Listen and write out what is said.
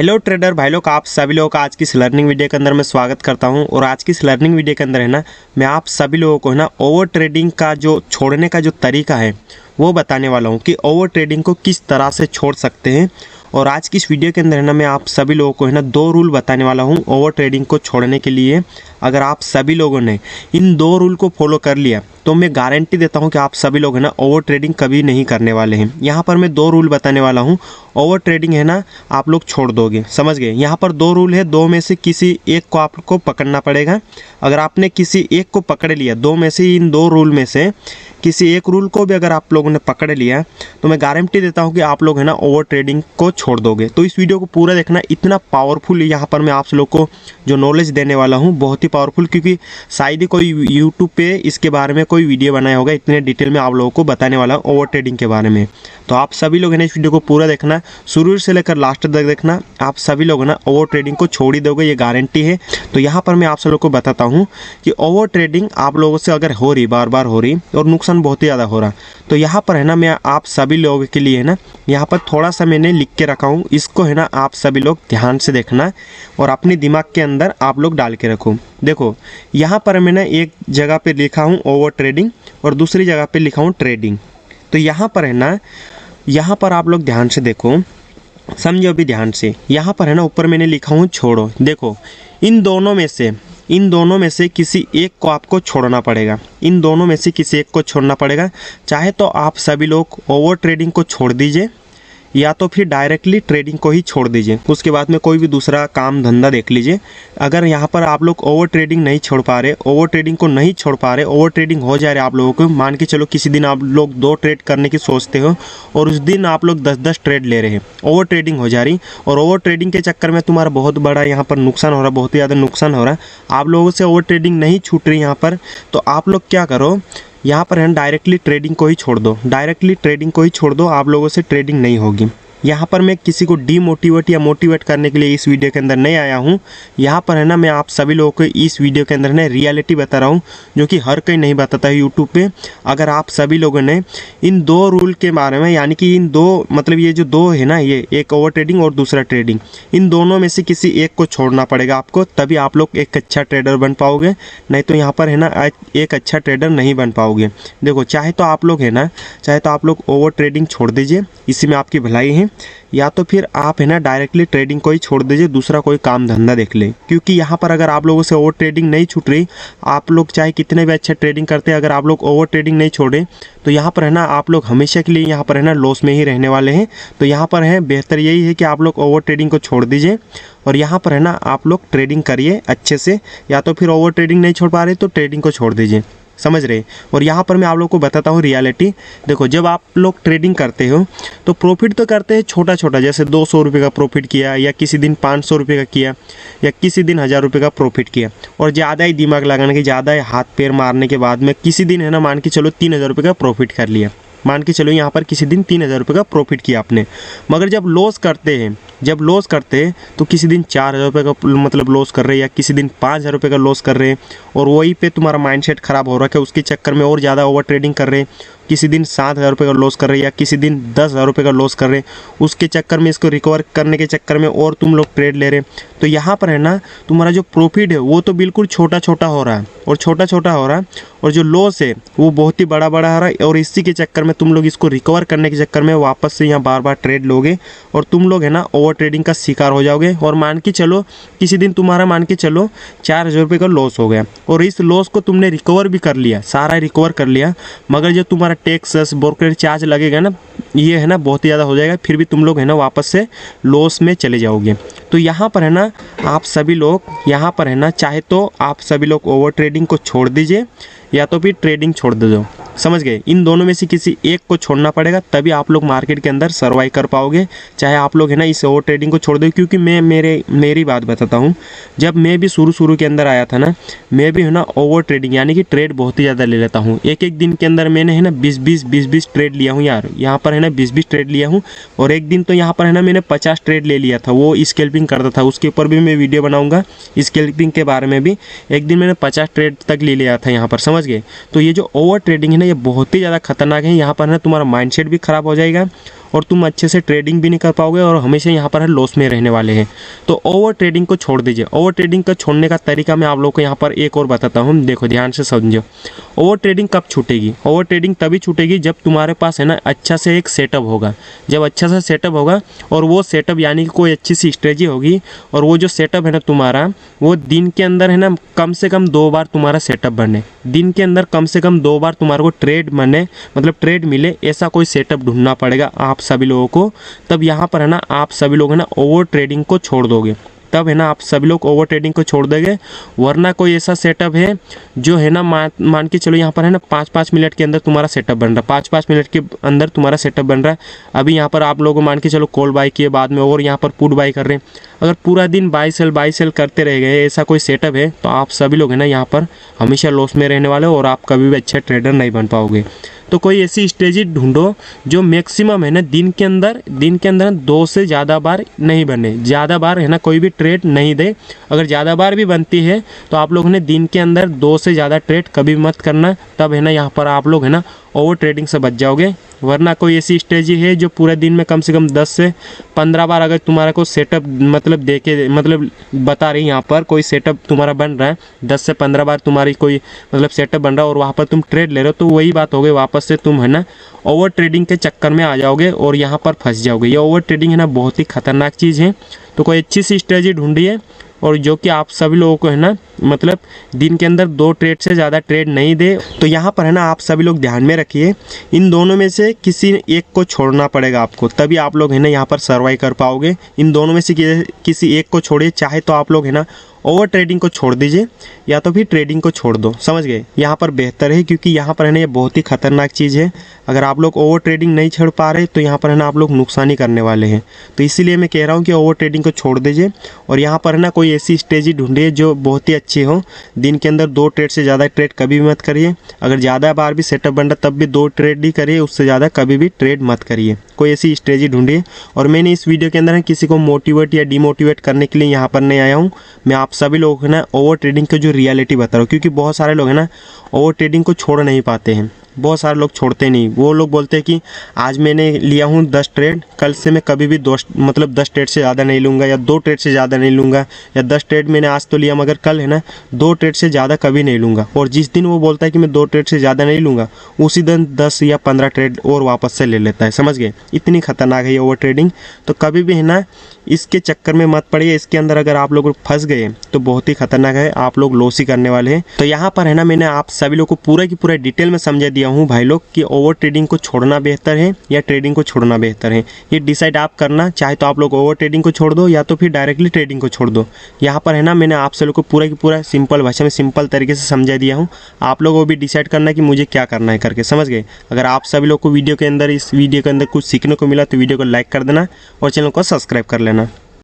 Hello trader भाई लोग, आप सभी लोगों का आज की इस लर्निंग वीडियो के अंदर मैं स्वागत करता हूं। और आज की इस लर्निंग वीडियो के अंदर है ना, मैं आप सभी लोगों को है ना ओवर ट्रेडिंग का जो छोड़ने का जो तरीका है वो बताने वाला हूं कि ओवर ट्रेडिंग को किस तरह से छोड़ सकते हैं। और आज की इस वीडियो के अंदर है ना, मैं आप सभी लोगों को है ना 2 रूल बताने वाला हूँ ओवर ट्रेडिंग को छोड़ने के लिए। अगर आप सभी लोगों ने इन 2 रूल को फॉलो कर लिया तो मैं गारंटी देता हूं कि आप सभी लोग है ना ओवर ट्रेडिंग कभी नहीं करने वाले हैं। यहाँ पर मैं 2 रूल बताने वाला हूं, ओवर ट्रेडिंग है ना आप लोग छोड़ दोगे, समझ गए। यहाँ पर 2 रूल है, 2 में से किसी एक को आपको पकड़ना पड़ेगा। अगर आपने किसी एक को पकड़ लिया, 2 में से इन 2 रूल में से किसी एक रूल को भी अगर आप लोगों ने पकड़ लिया तो मैं गारंटी देता हूं कि आप लोग है ना ओवर ट्रेडिंग को छोड़ दोगे। तो इस वीडियो को पूरा देखना, इतना पावरफुल यहाँ पर मैं आप लोग को जो नॉलेज देने वाला हूँ बहुत ही पावरफुल, क्योंकि शायद ही कोई यूट्यूब पे इसके बारे में कोई वीडियो बनाया होगा, इतने डिटेल में आप लोगों को बताने वाला हूँ ओवर ट्रेडिंग के बारे में। तो आप सभी लोग है ना इस वीडियो को पूरा देखना, शुरू से लेकर लास्ट तक देखना। आप सभी लोग ना ओवर ट्रेडिंग को छोड़ ही दोगे, ये गारंटी है। तो यहाँ पर मैं आप सब लोग को बताता हूँ कि ओवर ट्रेडिंग आप लोगों से अगर हो रही, बार बार हो रही और नुकसान बहुत ही ज़्यादा हो रहा, तो यहाँ पर है ना मैं आप सभी लोगों के लिए है ना यहाँ पर थोड़ा सा मैंने लिख के रखा हूँ, इसको है ना आप सभी लोग ध्यान से देखना और अपने दिमाग के अंदर आप लोग डाल के रखो। देखो यहाँ पर मैंने एक जगह पे लिखा हूँ ओवर ट्रेडिंग और दूसरी जगह पे लिखा हूँ ट्रेडिंग। तो यहाँ पर है ना, यहाँ पर आप लोग ध्यान से देखो, समझो अभी ध्यान से। यहाँ पर है ना ऊपर मैंने लिखा हूँ छोड़ो। देखो इन दोनों में से किसी एक को आपको छोड़ना पड़ेगा, इन दोनों में से किसी एक को छोड़ना पड़ेगा। चाहे तो आप सभी लोग ओवर ट्रेडिंग को छोड़ दीजिए या तो फिर डायरेक्टली ट्रेडिंग को ही छोड़ दीजिए, उसके बाद में कोई भी दूसरा काम धंधा देख लीजिए। अगर यहाँ पर आप लोग ओवर ट्रेडिंग नहीं छोड़ पा रहे, ओवर ट्रेडिंग को नहीं छोड़ पा रहे, ओवर ट्रेडिंग हो जा रहे आप लोगों को, मान के चलो किसी दिन आप लोग 2 ट्रेड करने की सोचते हो और उस दिन आप लोग 10-10 ट्रेड ले रहे हैं, ओवर ट्रेडिंग हो जा रही, और ओवर ट्रेडिंग के चक्कर में तुम्हारा बहुत बड़ा यहाँ पर नुकसान हो रहा, बहुत ही ज़्यादा नुकसान हो रहा, आप लोगों से ओवर ट्रेडिंग नहीं छूट रही यहाँ पर। तो आप लोग क्या करो, यहाँ पर है डायरेक्टली ट्रेडिंग को ही छोड़ दो, डायरेक्टली ट्रेडिंग को ही छोड़ दो, आप लोगों से ट्रेडिंग नहीं होगी। यहाँ पर मैं किसी को डीमोटिवेट या मोटिवेट करने के लिए इस वीडियो के अंदर नहीं आया हूँ। यहाँ पर है ना मैं आप सभी लोगों को इस वीडियो के अंदर ना रियलिटी बता रहा हूँ, जो कि हर कोई नहीं बताता है यूट्यूब पे। अगर आप सभी लोगों ने इन 2 रूल के बारे में, यानी कि इन 2 मतलब ये जो 2 है ना, ये एक ओवर ट्रेडिंग और दूसरा ट्रेडिंग, इन दोनों में से किसी एक को छोड़ना पड़ेगा आपको, तभी आप लोग एक अच्छा ट्रेडर बन पाओगे, नहीं तो यहाँ पर है ना एक अच्छा ट्रेडर नहीं बन पाओगे। देखो चाहे तो आप लोग है ना, चाहे तो आप लोग ओवर ट्रेडिंग छोड़ दीजिए, इसी में आपकी भलाई है, या तो फिर आप है ना डायरेक्टली ट्रेडिंग को ही छोड़ दीजिए, दूसरा कोई काम धंधा देख ले। क्योंकि यहाँ पर अगर आप लोगों से ओवर ट्रेडिंग नहीं छूट रही, आप लोग चाहे कितने भी अच्छे ट्रेडिंग करते हैं, अगर आप लोग ओवर ट्रेडिंग नहीं छोड़े तो यहाँ पर है ना आप लोग हमेशा के लिए यहाँ पर है ना लॉस में ही रहने वाले हैं। तो यहाँ पर है बेहतर यही है कि आप लोग ओवर ट्रेडिंग को छोड़ दीजिए और यहाँ पर है ना आप लोग ट्रेडिंग करिए अच्छे से, या तो फिर ओवर ट्रेडिंग नहीं छोड़ पा रहे तो ट्रेडिंग को छोड़ दीजिए, समझ रहे। और यहाँ पर मैं आप लोग को बताता हूँ रियलिटी। देखो जब आप लोग ट्रेडिंग करते हो तो प्रॉफिट तो करते हैं छोटा छोटा, जैसे 200 रुपये का प्रॉफिट किया, या किसी दिन 500 रुपये का किया, या किसी दिन 1000 रुपये का प्रॉफिट किया, और ज़्यादा ही दिमाग लगाने के, ज़्यादा ही हाथ पैर मारने के बाद में किसी दिन है ना मान के चलो 3000 रुपये का प्रॉफिट कर लिया, मान के चलो यहाँ पर किसी दिन 3000 रुपये का प्रॉफिट किया आपने। मगर जब लॉस करते हैं, तो किसी दिन 4000 रुपये का मतलब लॉस कर रहे हैं, या किसी दिन 5000 रुपये का लॉस कर रहे हैं, और वही पे तुम्हारा माइंडसेट खराब हो रहा है, उसके चक्कर में और ज़्यादा ओवर ट्रेडिंग कर रहे हैं। किसी दिन 7000 रुपये का लॉस कर रहे हैं, या किसी दिन 10,000 रुपये का लॉस कर रहे हैं, उसके चक्कर में, इसको रिकवर करने के चक्कर में और तुम लोग ट्रेड ले रहे हैं। तो यहाँ पर है ना तुम्हारा जो प्रॉफिट है वो तो बिल्कुल छोटा छोटा हो रहा है, और छोटा छोटा हो रहा है, और जो लॉस है वो बहुत ही बड़ा बड़ा हो रहा है। और इसी के चक्कर में तुम लोग इसको रिकवर करने के चक्कर में वापस से यहाँ बार बार ट्रेड लोगे, और तुम लोग है ना ओवर ट्रेडिंग का शिकार हो जाओगे। और मान के चलो किसी दिन तुम्हारा मान के चलो 4000 रुपये का लॉस हो गया, और इस लॉस को तुमने रिकवर भी कर लिया, सारा रिकवर कर लिया, मगर जो तुम्हारा टैक्स ब्रोकरेज चार्ज लगेगा ना, ये है ना बहुत ही ज़्यादा हो जाएगा, फिर भी तुम लोग है ना वापस से लॉस में चले जाओगे। तो यहाँ पर है ना आप सभी लोग, यहाँ पर है ना चाहे तो आप सभी लोग ओवर ट्रेडिंग को छोड़ दीजिए या तो फिर ट्रेडिंग छोड़ दो, समझ गए। इन दोनों में से किसी एक को छोड़ना पड़ेगा, तभी आप लोग मार्केट के अंदर सर्वाइव कर पाओगे। चाहे आप लोग है ना इस ओवर ट्रेडिंग को छोड़ दो, क्योंकि मैं मेरी बात बताता हूँ, जब मैं भी शुरू के अंदर आया था ना, मैं भी है ना ओवर ट्रेडिंग यानी कि ट्रेड बहुत ही ज़्यादा ले लेता हूँ। एक दिन के अंदर मैंने है ना 20 ट्रेड लिया हूँ यार, यहाँ पर है ना 20 ट्रेड लिया हूँ। और एक दिन तो यहाँ पर है ना मैंने 50 ट्रेड ले लिया था, वो स्कैल्पिंग करता था, उसके ऊपर भी मैं वीडियो बनाऊँगा स्कैल्पिंग के बारे में भी। एक दिन मैंने 50 ट्रेड तक ले लिया था यहाँ पर, समझ गए। तो ये जो ओवर ट्रेडिंग है ना, ये बहुत ही ज़्यादा खतरनाक है। यहाँ पर ना तुम्हारा माइंडसेट भी खराब हो जाएगा, और तुम अच्छे से ट्रेडिंग भी नहीं कर पाओगे और हमेशा यहाँ पर लॉस में रहने वाले हैं। तो ओवर ट्रेडिंग को छोड़ दीजिए। ओवर ट्रेडिंग को छोड़ने का तरीका मैं आप लोगों को यहाँ पर एक और बताता हूँ, देखो ध्यान से समझो। ओवर ट्रेडिंग कब छूटेगी? ओवर ट्रेडिंग तभी छूटेगी जब तुम्हारे पास है ना अच्छा से एक सेटअप होगा। जब अच्छा सा सेटअप होगा और वो सेटअप यानी कि कोई अच्छी सी स्ट्रेटजी होगी, और वो जो सेटअप है ना तुम्हारा, वो दिन के अंदर है ना कम से कम 2 बार तुम्हारा सेटअप बने, दिन के अंदर कम से कम 2 बार तुम्हारे को ट्रेड बने, मतलब ट्रेड मिले, ऐसा कोई सेटअप ढूंढना पड़ेगा आप सभी लोगों को। तब यहाँ पर है ना आप सभी लोग है ना ओवर ट्रेडिंग को छोड़ दोगे, तब है ना आप सभी लोग ओवर ट्रेडिंग को छोड़ देंगे। वरना कोई ऐसा सेटअप है जो है ना मान के चलो यहाँ पर है ना 5-5 मिनट के अंदर तुम्हारा सेटअप बन रहा है, 5-5 मिनट के अंदर तुम्हारा सेटअप बन रहा है। अभी यहाँ पर आप लोगों मान के चलो कॉल बाई किए, बाद में और यहाँ पर पुट बाई कर रहे हैं। अगर पूरा दिन बाई सेल करते रह गए, ऐसा कोई सेटअप है, तो आप सभी लोग है ना यहाँ पर हमेशा लॉस में रहने वाले हो और आप कभी भी अच्छे ट्रेडर नहीं बन पाओगे। तो कोई ऐसी स्ट्रेटजी ढूंढो जो मैक्सिमम है ना दिन के अंदर 2 से ज़्यादा बार नहीं बने, ज़्यादा बार है ना कोई भी ट्रेड नहीं दे। अगर ज़्यादा बार भी बनती है तो आप लोग ने दिन के अंदर 2 से ज़्यादा ट्रेड कभी मत करना, तब है ना यहाँ पर आप लोग है ना ओवर ट्रेडिंग से बच जाओगे। वरना कोई ऐसी स्ट्रेटजी है जो पूरे दिन में कम से कम 10 से 15 बार अगर तुम्हारा को सेटअप मतलब देके मतलब बता रही यहाँ पर कोई सेटअप तुम्हारा बन रहा है, 10 से 15 बार तुम्हारी कोई मतलब सेटअप बन रहा है और वहाँ पर तुम ट्रेड ले रहे हो, तो वही बात हो गई, वापस से तुम है ना ओवर ट्रेडिंग के चक्कर में आ जाओगे और यहाँ पर फंस जाओगे। ये ओवर ट्रेडिंग है ना बहुत ही खतरनाक चीज़ है। तो कोई अच्छी सी स्ट्रेटजी ढूंढिए और जो कि आप सभी लोगों को है ना मतलब दिन के अंदर 2 ट्रेड से ज़्यादा ट्रेड नहीं दे। तो यहाँ पर है ना आप सभी लोग ध्यान में रखिए, इन दोनों में से किसी एक को छोड़ना पड़ेगा आपको, तभी आप लोग है ना यहाँ पर सर्वाइव कर पाओगे। इन दोनों में से किसी एक को छोड़िए, चाहे तो आप लोग है ना ओवर ट्रेडिंग को छोड़ दीजिए या तो फिर ट्रेडिंग को छोड़ दो, समझ गए? यहाँ पर बेहतर है, क्योंकि यहाँ पर है ना ये बहुत ही खतरनाक चीज़ है। अगर आप लोग ओवर ट्रेडिंग नहीं छोड़ पा रहे तो यहाँ पर है ना आप लोग नुकसान ही करने वाले हैं। तो इसीलिए मैं कह रहा हूँ कि ओवर ट्रेडिंग को छोड़ दीजिए और यहाँ पर है ना कोई ऐसी स्ट्रेटजी ढूंढिए जो बहुत ही अच्छी हो। दिन के अंदर 2 ट्रेड से ज़्यादा ट्रेड कभी भी मत करिए। अगर ज़्यादा बार भी सेटअप बन रहा तब भी 2 ट्रेड ही करिए, उससे ज़्यादा कभी भी ट्रेड मत करिए। कोई ऐसी स्ट्रेटजी ढूंढिए। और मैंने इस वीडियो के अंदर है किसी को मोटिवेट या डिमोटिवेट करने के लिए यहाँ पर नहीं आया हूँ। मैं आप सभी लोग है ना ओवर ट्रेडिंग की जो रियलिटी बता रहा हूँ, क्योंकि बहुत सारे लोग है ना ओवर ट्रेडिंग को छोड़ नहीं पाते हैं। बहुत सारे लोग छोड़ते नहीं। वो लोग बोलते हैं कि आज मैंने लिया हूँ 10 ट्रेड, कल से मैं कभी भी 10 ट्रेड से ज़्यादा नहीं लूँगा या 2 ट्रेड से ज़्यादा नहीं लूँगा, या 10 ट्रेड मैंने आज तो लिया मगर कल है ना 2 ट्रेड से ज़्यादा कभी नहीं लूँगा। और जिस दिन वो बोलता है कि मैं 2 ट्रेड से ज़्यादा नहीं लूँगा, उसी दिन 10 या 15 ट्रेड और वापस से ले लेता है, समझ गए? इतनी खतरनाक है ये ओवर ट्रेडिंग। तो कभी भी है ना इसके चक्कर में मत पड़िए। इसके अंदर अगर आप लोग फंस गए तो बहुत ही खतरनाक है, आप लोग लॉस ही करने वाले हैं। तो यहाँ पर है ना मैंने आप सभी लोग को पूरा की पूरा डिटेल में समझा दिया हूँ भाई लोग कि ओवर ट्रेडिंग को छोड़ना बेहतर है या ट्रेडिंग को छोड़ना बेहतर है। ये डिसाइड आप करना, चाहे तो आप लोग ओवर ट्रेडिंग को छोड़ दो या तो फिर डायरेक्टली ट्रेडिंग को छोड़ दो। यहाँ पर है ना मैंने आप सभी लोग को पूरा की पूरा सिंपल भाषा में सिंपल तरीके से समझा दिया हूँ। आप लोगों को भी डिसाइड करना कि मुझे क्या करना है करके, समझ गए? अगर आप सभी लोग को इस वीडियो के अंदर कुछ सीखने को मिला तो वीडियो को लाइक कर देना और चैनल को सब्सक्राइब कर लेना।